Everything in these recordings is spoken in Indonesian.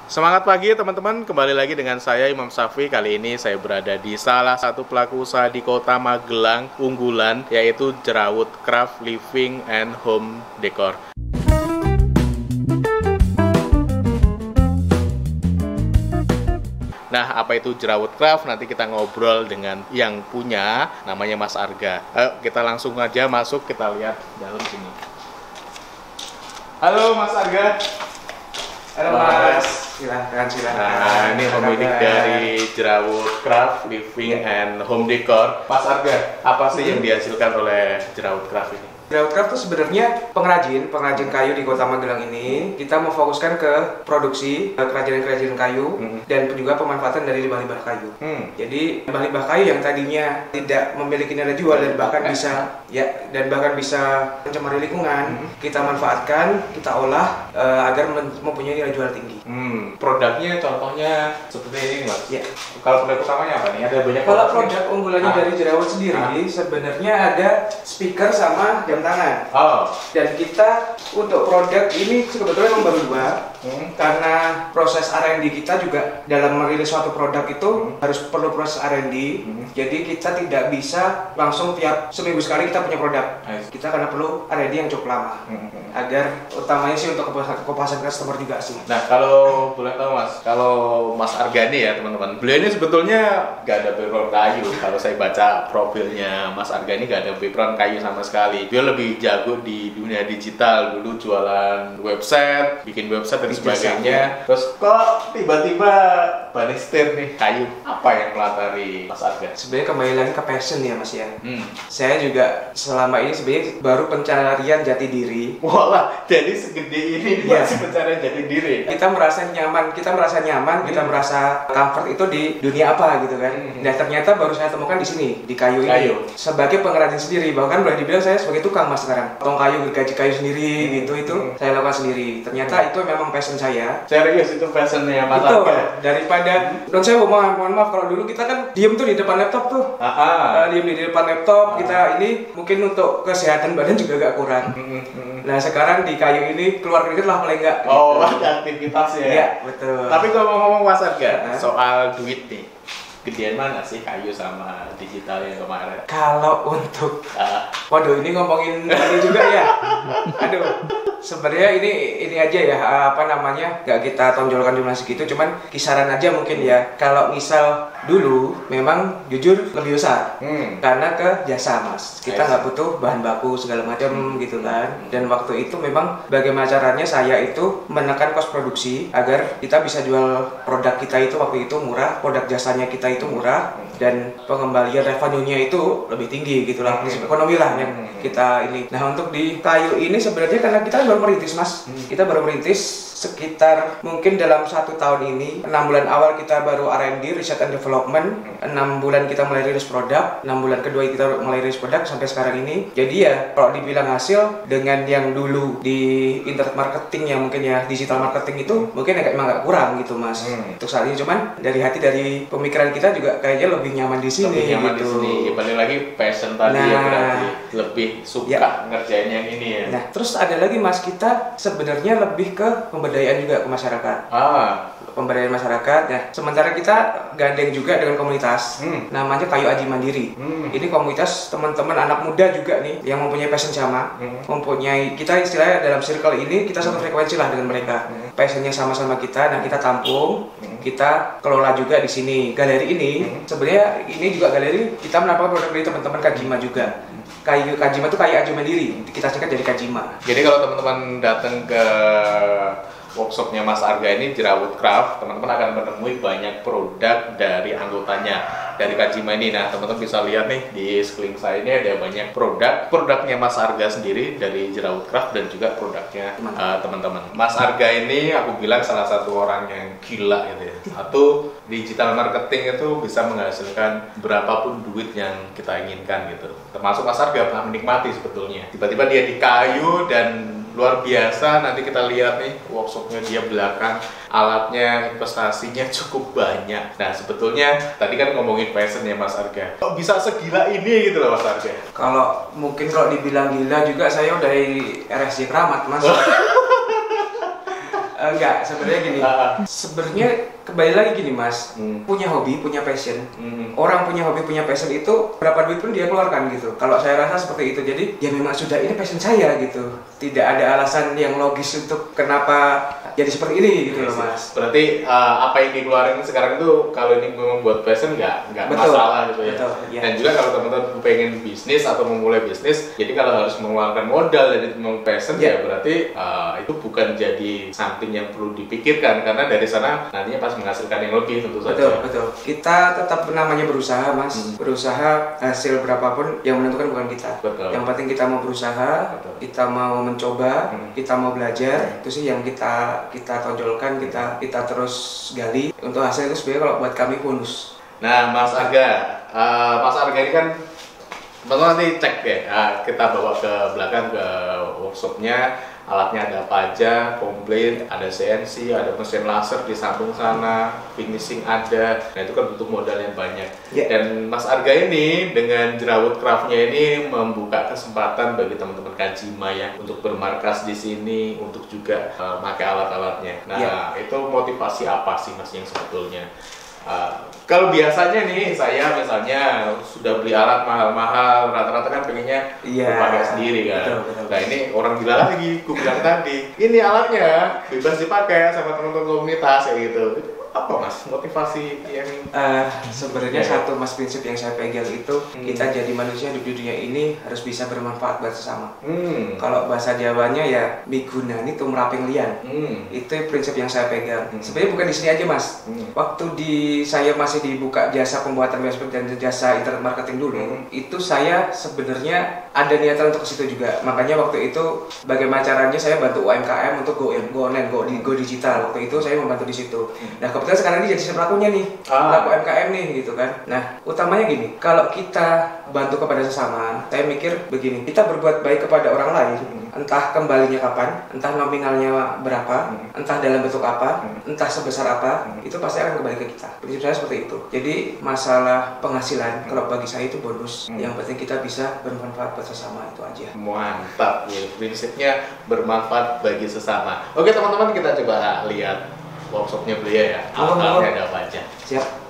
Semangat pagi teman-teman, kembali lagi dengan saya Imam Safi. Kali ini saya berada di salah satu pelaku usaha di kota Magelang unggulan, yaitu Jerawut Craft Living and Home Decor. Nah, apa itu Jerawut Craft? Nanti kita ngobrol dengan yang punya, namanya Mas Arga. Ayo kita langsung aja masuk, kita lihat dalam sini. Halo Mas Arga. Halo Mas. Silahkan. Nah, ini pemilik dari Jerawut Craft Living and Home Decor. Mas Arga, apa sih yang dihasilkan oleh Jerawut Craft ini? Jerawut Craft itu sebenarnya pengrajin kayu di kota Magelang ini. Kita memfokuskan ke produksi kerajinan kayu dan juga pemanfaatan dari limbah-limbah kayu. Jadi limbah-limbah kayu yang tadinya tidak memiliki nilai jual dan bahkan bisa mencemari lingkungan, kita manfaatkan, kita olah agar mempunyai nilai jual tinggi. Produknya contohnya seperti ini, Mas. Ya. Kalau produk utamanya apa nih? Ada banyak. Kalau produk unggulannya dari Jerawut sendiri sebenarnya ada speaker sama jam tangan. Dan kita untuk produk ini sebetulnya memang baru dua, karena proses R&D kita juga dalam merilis suatu produk itu harus perlu proses R&D. Jadi kita tidak bisa langsung tiap seminggu sekali kita punya produk. Kita karena perlu R&D yang cukup lama, agar utamanya sih untuk kepuasan customer juga sih. Nah, kalau boleh tahu Mas, kalau Mas Argani ya teman-teman, beliau ini sebetulnya gak ada background kayu. Kalau saya baca profilnya Mas Argani gak ada background kayu sama sekali. Dia lebih jago di dunia digital, dulu jualan website, bikin website dan sebagainya. Terus kok tiba-tiba balik setir nih kayu. Apa yang melatari Mas Arga? Sebenarnya kembali lagi ke passion ya Mas ya. Saya juga selama ini sebenarnya baru pencarian jati diri. Walah, jadi segede ini masih pencarian jati diri. Kita merasa nyaman, kita merasa comfort itu di dunia apa gitu kan. Nah ternyata baru saya temukan di sini, di kayu ini. Sebagai pengrajin sendiri, bahkan boleh dibilang saya sebagai tukang Mas sekarang. Potong kayu, gaji kayu sendiri gitu, itu saya lakukan sendiri. Ternyata itu memang passion saya. Serius itu passionnya Mas Itu Arga? daripada, dan saya mohon maaf kalau dulu kita kan diem tuh di depan laptop tuh. Diem di depan laptop, kita ini mungkin untuk kesehatan badan juga agak kurang. Nah sekarang di kayu ini keluar dikit lah paling enggak. Ada aktivitas ya? Iya, betul. Tapi kalau ngomong Mas Arga, soal duit nih, gedean mana sih kayu sama digital yang kemarin? Kalau untuk, waduh ini ngomongin ini juga ya. Aduh, sebenarnya ini aja ya, nggak kita tonjolkan jumlah segitu, cuman kisaran aja mungkin ya. Kalau misal dulu memang jujur lebih besar, karena ke jasa Mas. Kita nggak butuh bahan baku segala macam gitu kan. Dan waktu itu memang bagaimana caranya saya itu menekan kos produksi agar kita bisa jual produk kita itu waktu itu murah, produk jasanya kita itu murah, dan pengembalian revenue-nya itu lebih tinggi gitulah, ekonomi lah yang kita ini. Nah untuk di kayu ini sebenarnya karena kita baru merintis Mas, kita baru merintis sekitar mungkin dalam 1 tahun ini. 6 bulan awal kita baru R&D, Research and Development, 6 bulan kita mulai rilis produk, 6 bulan kedua kita mulai rilis produk sampai sekarang ini. Jadi ya kalau dibilang hasil dengan yang dulu di internet marketing yang mungkin ya digital marketing itu mungkin emang agak kurang gitu Mas. Untuk saat ini cuman dari hati, dari pemikiran kita juga kayaknya lebih nyaman di sini. Lebih nyaman gitu. Di sini. Balik lagi passion tadi ya, berarti lebih suka ngerjain yang ini ya. Nah, terus ada lagi Mas, kita sebenarnya lebih ke pemberdayaan juga ke masyarakat. Pemberdayaan masyarakat. Nah, sementara kita gandeng juga dengan komunitas, namanya Kayu Aji Mandiri. Ini komunitas teman-teman anak muda juga nih yang mempunyai passion sama, mempunyai, kita istilahnya dalam circle ini kita satu frekuensi lah dengan mereka. Passionnya sama-sama kita, nah kita tampung, kita kelola juga di sini. Galeri ini sebenarnya ini juga galeri kita menampilkan produk dari teman-teman Kajima juga. Kayu Kajima itu kayu Aji Mandiri, kita singkat jadi Kajima. Jadi kalau teman-teman datang ke workshopnya Mas Arga ini, Jerawut Craft, teman-teman akan menemui banyak produk dari anggotanya, dari Kajima ini. Nah, teman-teman bisa lihat nih di sekeliling saya ini ada banyak produknya Mas Arga sendiri dari Jerawut Craft dan juga produknya teman-teman. Mas Arga ini aku bilang salah satu orang yang gila gitu ya. Satu, digital marketing itu bisa menghasilkan berapapun duit yang kita inginkan gitu. Termasuk Mas Arga pernah menikmati sebetulnya. Tiba-tiba dia di kayu dan luar biasa. Nanti kita lihat nih workshopnya dia belakang, alatnya, investasinya cukup banyak. Nah sebetulnya tadi kan ngomongin passion ya Mas Arga, kok bisa segila ini gitu loh Mas Arga? Kalau mungkin kalau dibilang gila juga saya udah dari RSJ Keramat Mas. Enggak, sebenarnya gini. Sebenarnya kembali lagi gini Mas, punya hobi, punya passion. Orang punya hobi, punya passion itu berapa duit pun dia keluarkan gitu. Kalau saya rasa seperti itu. Jadi ya memang sudah ini passion saya gitu. Tidak ada alasan yang logis untuk kenapa jadi seperti ini gitu loh Mas. Berarti apa yang dikeluarin sekarang itu kalau ini membuat passion nggak masalah gitu ya. Betul, ya. Dan juga kalau teman-teman pengen bisnis atau memulai bisnis, jadi kalau harus mengeluarkan modal dari passion ya berarti itu bukan jadi something yang perlu dipikirkan karena dari sana nantinya pas menghasilkan yang lebih tentu saja. Betul. Kita tetap namanya berusaha Mas. Berusaha hasil berapapun yang menentukan bukan kita. Betul. Yang penting kita mau berusaha, kita mau mencoba, kita mau belajar. Itu sih yang kita tonjolkan, kita terus gali. Untuk hasil itu sebenarnya kalau buat kami bonus. Nah, Mas Arga ini kan teman-teman nanti cek ya, kita bawa ke belakang ke workshopnya, alatnya ada apa aja, komplit, ada CNC, ada mesin laser di samping sana, finishing ada, nah itu kan butuh modal yang banyak. Dan Mas Arga ini dengan jerawat craftnya ini membuka kesempatan bagi teman-teman Kajima ya untuk bermarkas di sini, untuk juga pakai alat-alatnya. Nah itu motivasi apa sih Mas yang sebetulnya? Kalau biasanya nih saya misalnya sudah beli alat mahal-mahal, rata-rata kan pengennya pakai sendiri kan. Betul. Nah ini orang gila lagi, gue bilang tadi, ini alatnya bebas dipakai sama teman-teman komunitas kayak gitu. Apa Mas motivasi yang sebenarnya satu Mas prinsip yang saya pegang itu kita jadi manusia di dunia ini harus bisa bermanfaat buat sesama. Kalau bahasa Jawanya ya miguna ini tuh meraping lian. Itu prinsip yang saya pegang. Sebenarnya bukan di sini aja Mas. Waktu saya masih dibuka jasa pembuatan website dan jasa internet marketing dulu, itu saya sebenarnya ada niatan untuk ke situ juga. Makanya waktu itu bagaimana caranya saya bantu UMKM untuk go online, go digital. Waktu itu saya membantu di situ. Nah kebetulan sekarang ini jadi pelakunya nih, pelaku UMKM nih gitu kan. Nah utamanya gini, kalau kita bantu kepada sesama, saya mikir begini, kita berbuat baik kepada orang lain, entah kembalinya kapan, entah nominalnya berapa, entah dalam bentuk apa, entah sebesar apa, itu pasti akan kembali ke kita. Prinsip saya seperti itu. Jadi masalah penghasilan, kalau bagi saya itu bonus. Yang penting kita bisa bermanfaat buat sesama, itu aja. Mantap ya, prinsipnya bermanfaat bagi sesama. Oke teman-teman, kita coba lihat workshopnya beliau ya. Alatnya ada apa aja? Siap.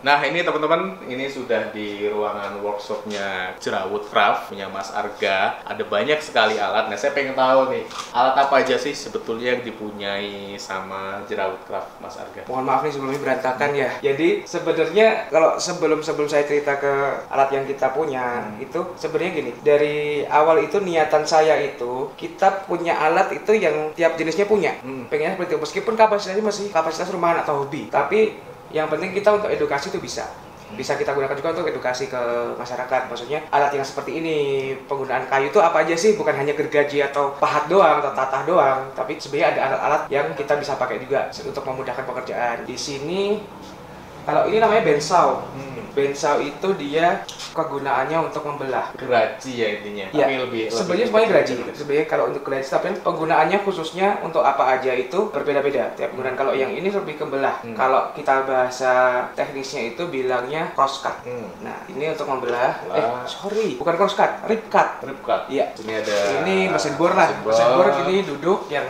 Nah ini teman-teman, ini sudah di ruangan workshopnya Jerawat Craft punya Mas Arga. Ada banyak sekali alat. Nah saya pengen tahu nih, alat apa aja sih sebetulnya yang dipunyai sama Jerawat Craft Mas Arga? Mohon maaf nih sebelumnya berantakan ya. Jadi sebenarnya kalau sebelum saya cerita ke alat yang kita punya, itu sebenarnya gini. Dari awal itu niatan saya itu kita punya alat itu yang tiap jenisnya punya. Pengennya seperti itu. Meskipun kapasitasnya masih kapasitas rumahan atau hobi, tapi yang penting kita untuk edukasi itu bisa kita gunakan juga untuk edukasi ke masyarakat. Maksudnya alat yang seperti ini, penggunaan kayu itu apa aja sih? Bukan hanya gergaji atau pahat doang atau tatah doang, tapi sebenarnya ada alat-alat yang kita bisa pakai juga untuk memudahkan pekerjaan. Di sini kalau ini namanya bensau. Bensau itu dia kegunaannya untuk membelah. Geraji ya intinya. Ya, lebih sebenarnya semuanya geraji. Sebenarnya kalau untuk geraji, tapi penggunaannya khususnya untuk apa aja itu berbeda-beda. Tiap penggunaan. Kalau yang ini lebih ke belah. Kalau kita bahasa teknisnya itu bilangnya cross cut. Nah, ini untuk membelah. Bukan cross cut, rip cut. Rip cut. Iya. Ini mesin bor lah. Mesin bor ini duduk yang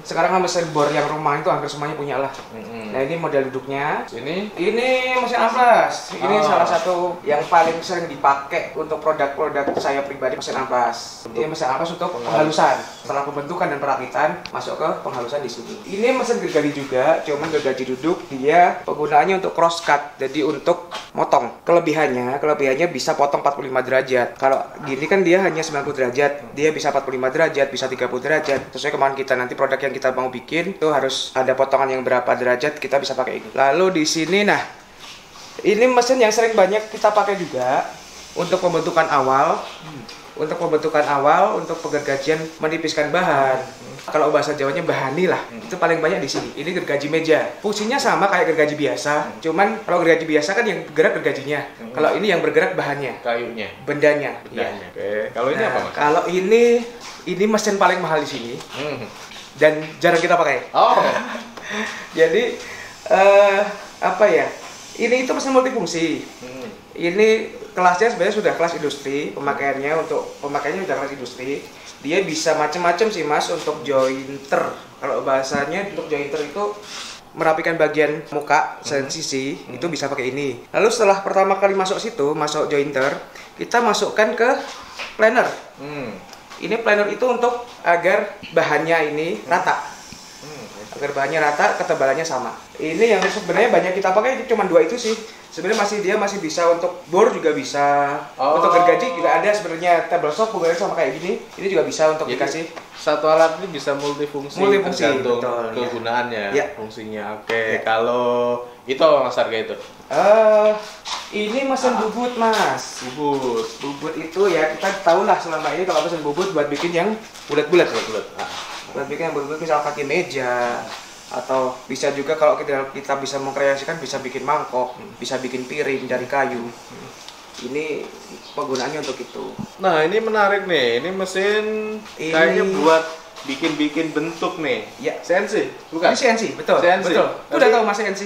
sekarang mesin bor yang rumah itu hampir semuanya punya lah. Nah, ini model duduknya. Ini mesin amplas. Ini salah satu yang paling sering dipakai untuk produk-produk saya pribadi, mesin amplas. Ini mesin amplas untuk penghalusan. Setelah pembentukan dan perakitan masuk ke penghalusan di sini. Ini mesin gergaji juga, cuman gergaji duduk. Dia penggunaannya untuk cross cut, jadi untuk motong. Kelebihannya bisa potong 45 derajat. Kalau gini kan dia hanya 90 derajat, dia bisa 45 derajat, bisa 30 derajat. Sesuai kemauan kita, nanti produk yang kita mau bikin itu harus ada potongan yang berapa derajat, kita bisa pakai ini. Lalu di sini ini mesin yang sering banyak kita pakai juga untuk pembentukan awal. Untuk penggergajian menipiskan bahan. Kalau bahasa Jawanya bahani lah. Itu paling banyak di sini. Ini gergaji meja. Fungsinya sama kayak gergaji biasa. Cuman kalau gergaji biasa kan yang bergerak gergajinya. Kalau ini yang bergerak bahannya. Kayunya. Bendanya. Ya. Oke. Kalau ini apa Mas? Kalau ini mesin paling mahal di sini. Dan jarang kita pakai. Jadi apa ya? Ini itu mesin multifungsi. Ini kelasnya sebenarnya sudah kelas industri, pemakaiannya sudah kelas industri. Dia bisa macam-macam sih Mas untuk jointer. Kalau bahasanya untuk jointer itu merapikan bagian muka sisi itu bisa pakai ini. Lalu setelah pertama kali masuk jointer, kita masukkan ke planer. Ini planer itu untuk agar bahannya ini rata. Agar bahannya rata, ketebalannya sama. Ini yang sebenarnya banyak kita pakai cuma 2 itu sih. Sebenarnya masih bisa untuk bor juga bisa. Untuk gergaji juga ada sebenarnya table saw hubungannya sama kayak gini. Ini juga bisa untuk dikasih. Satu alat ini bisa multifungsi tergantung kegunaannya, fungsinya. Oke. Kalau itu Mas harga itu? Ini mesin bubut Mas. Bubut itu ya kita tahu lah selama ini kalau mesin bubut buat bikin yang bulat-bulat. Buat bikin yang bulat-bulat misal kaki meja, atau bisa juga kalau kita bisa mengkreasikan bisa bikin mangkok, bisa bikin piring dari kayu. Ini penggunaannya untuk itu. Nah ini menarik nih, ini mesin kayaknya buat bikin bentuk nih. Ya. CNC, bukan? Ini CNC, betul. CNC. Betul. Udah tahu Mas CNC?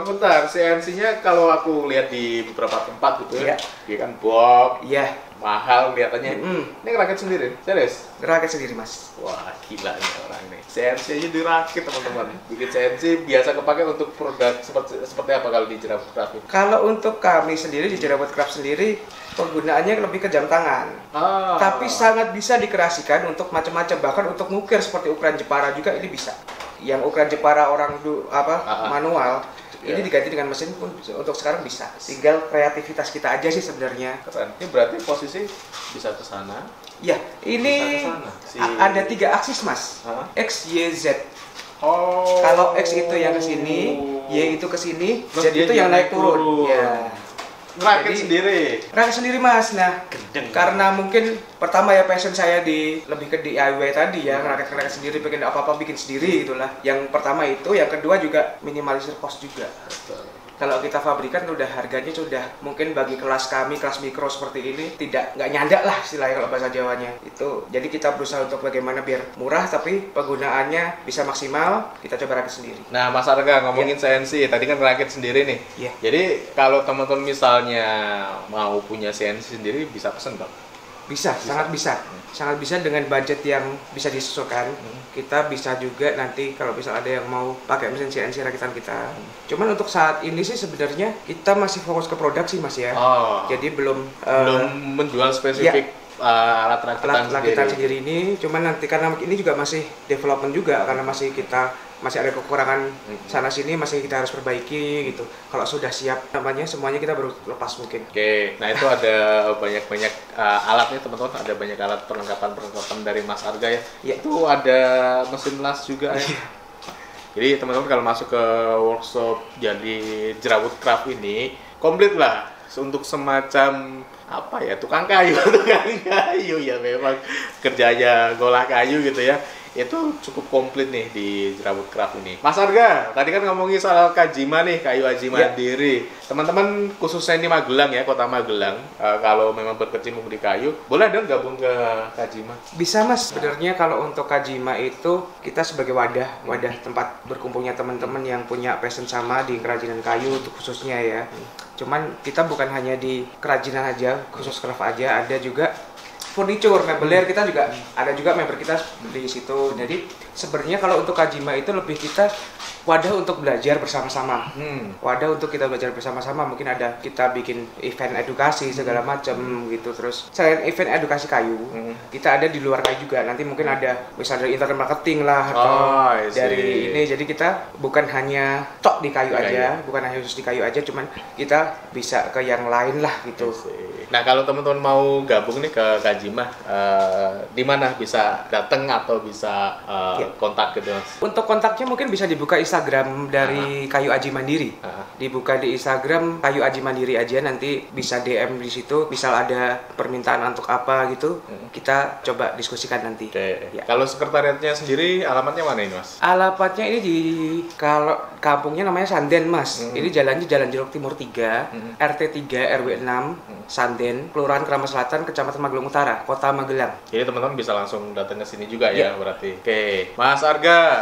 Bentar, CNC-nya kalau aku lihat di beberapa tempat gitu ya, dia kan box. Iya. Mahal kelihatannya. Ini ngerakit sendiri? Serius? Ngerakit sendiri Mas. Wah gila nih orang nih. CNC aja dirakit teman-teman. Bikin CNC biasa kepake untuk produk seperti apa kalau di Jerawat Craft? Kalau untuk kami sendiri di Jerawat Craft sendiri penggunaannya lebih ke jam tangan. Tapi sangat bisa dikreasikan untuk macam-macam, bahkan untuk ngukir seperti ukuran Jepara juga ini bisa. Yang ukuran Jepara orang manual ini diganti dengan mesin pun untuk sekarang bisa. Tinggal kreativitas kita aja sih sebenarnya. Keren. Ini berarti posisi bisa ke sana. Ya, ini ada 3 aksis Mas. X, Y, Z. Kalau X itu yang ke sini, Y itu ke sini, Z itu yang naik turun. Ya. Ngerakit sendiri Mas. Nah, karena mungkin pertama ya passion saya lebih ke DIY tadi ya, ngerakit sendiri, bikin apa-apa bikin sendiri gitulah. Yang pertama itu, yang kedua juga minimalisir cost juga. Kalau kita fabrikan udah harganya sudah mungkin bagi kelas kami, kelas mikro seperti ini nggak nyandak lah istilahnya kalau bahasa Jawanya. Itu jadi kita berusaha untuk bagaimana biar murah tapi penggunaannya bisa maksimal, kita coba rakit sendiri. Nah Mas Arga ngomongin CNC, tadi kan rakit sendiri nih. Jadi kalau teman-teman misalnya mau punya CNC sendiri bisa pesen Bang? Bisa, sangat bisa. Sangat bisa dengan budget yang bisa disesuaikan. Kita bisa juga nanti kalau misal ada yang mau pakai mesin CNC rakitan kita. Cuman untuk saat ini sih sebenarnya kita masih fokus ke produk sih Mas ya. Jadi belum menjual spesifik alat rakitan sendiri ini. Cuman nanti karena ini juga masih development juga, karena masih ada kekurangan sana sini, masih kita harus perbaiki gitu. Kalau sudah siap semuanya kita baru lepas mungkin. Oke, nah itu ada banyak alatnya teman-teman, ada banyak alat perlengkapan dari Mas Arga ya. Itu ada mesin las juga ya. Jadi teman-teman kalau masuk ke workshop jadi Jerawat Craft ini komplit lah untuk semacam apa ya, tukang kayu ya, memang kerjanya golah kayu gitu ya. Itu cukup komplit nih di Jerawat Craft ini. Mas Arga, tadi kan ngomongin soal Kajima nih, kayu aji mandiri. Teman-teman khususnya ini Magelang ya, kota Magelang, kalau memang berkecimpung di kayu, boleh dong gabung ke Kajima? Bisa Mas, sebenarnya kalau untuk Kajima itu kita sebagai wadah tempat berkumpulnya teman-teman yang punya passion sama di kerajinan kayu untuk khususnya ya. Cuman kita bukan hanya di kerajinan aja, khusus craft aja, ada juga furniture, meubilir kita juga ada juga member kita di situ. Jadi sebenarnya kalau untuk Kajima itu lebih kita wadah untuk belajar bersama-sama. Wadah untuk kita belajar bersama-sama, mungkin ada kita bikin event edukasi segala macam gitu. Terus selain event edukasi kayu, kita ada di luar kayu juga. Nanti mungkin ada misalnya dari internet marketing lah atau dari ini. Jadi kita bukan hanya tok di kayu aja, bukan hanya khusus di kayu aja, cuman kita bisa ke yang lain lah gitu. Nah, kalau teman-teman mau gabung nih ke Kajima, di mana bisa datang atau bisa kontak gitu Mas? Untuk kontaknya mungkin bisa dibuka Instagram dari Kayu Aji Mandiri. Dibuka di Instagram Kayu Aji Mandiri aja, nanti bisa DM di situ. Misal ada permintaan untuk apa gitu, kita coba diskusikan nanti. Ya. Kalau sekretariatnya sendiri alamatnya mana ini Mas? Alamatnya ini kalau kampungnya namanya Sanden Mas. Ini jalannya Jalan Jeruk Timur 3, RT 3 RW 6, Sanden. Manten, Kelurahan Kramat Selatan, Kecamatan Magelang Utara, Kota Magelang. Jadi teman-teman bisa langsung datang ke sini juga ya berarti. Oke, Mas Arga,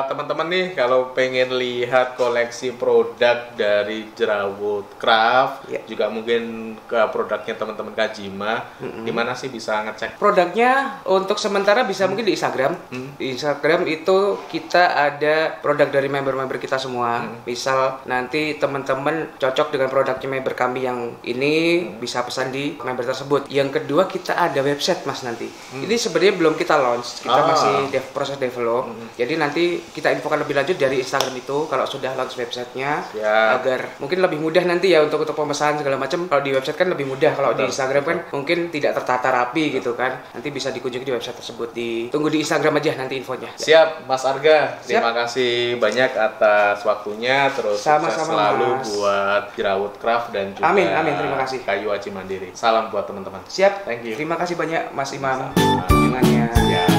teman-teman nih kalau pengen lihat koleksi produk dari Jerawut Craft, juga mungkin ke produknya teman-teman Kajima, di mana sih bisa ngecek? Produknya untuk sementara bisa mungkin di Instagram. Di Instagram itu kita ada produk dari member-member kita semua. Misal nanti teman-teman cocok dengan produknya member kami yang ini, bisa pesan di member tersebut. Yang kedua kita ada website Mas nanti. Ini sebenarnya belum kita launch, kita masih proses develop. Jadi nanti kita infokan lebih lanjut dari Instagram itu kalau sudah launch websitenya, agar mungkin lebih mudah nanti ya untuk pemesanan segala macam. Kalau di website kan lebih mudah, kalau di Instagram kan mungkin tidak tertata rapi gitu kan. Nanti bisa dikunjungi di website tersebut. Tunggu di Instagram aja nanti infonya. Siap, Mas Arga. Terima kasih banyak atas waktunya. Terus sukses selalu buat Jerawut Craft dan juga amin, terima kasih. Kayu Aci Mandiri. Salam buat teman-teman. Siap. Thank you. Terima kasih banyak Mas Imam. Kunjungannya.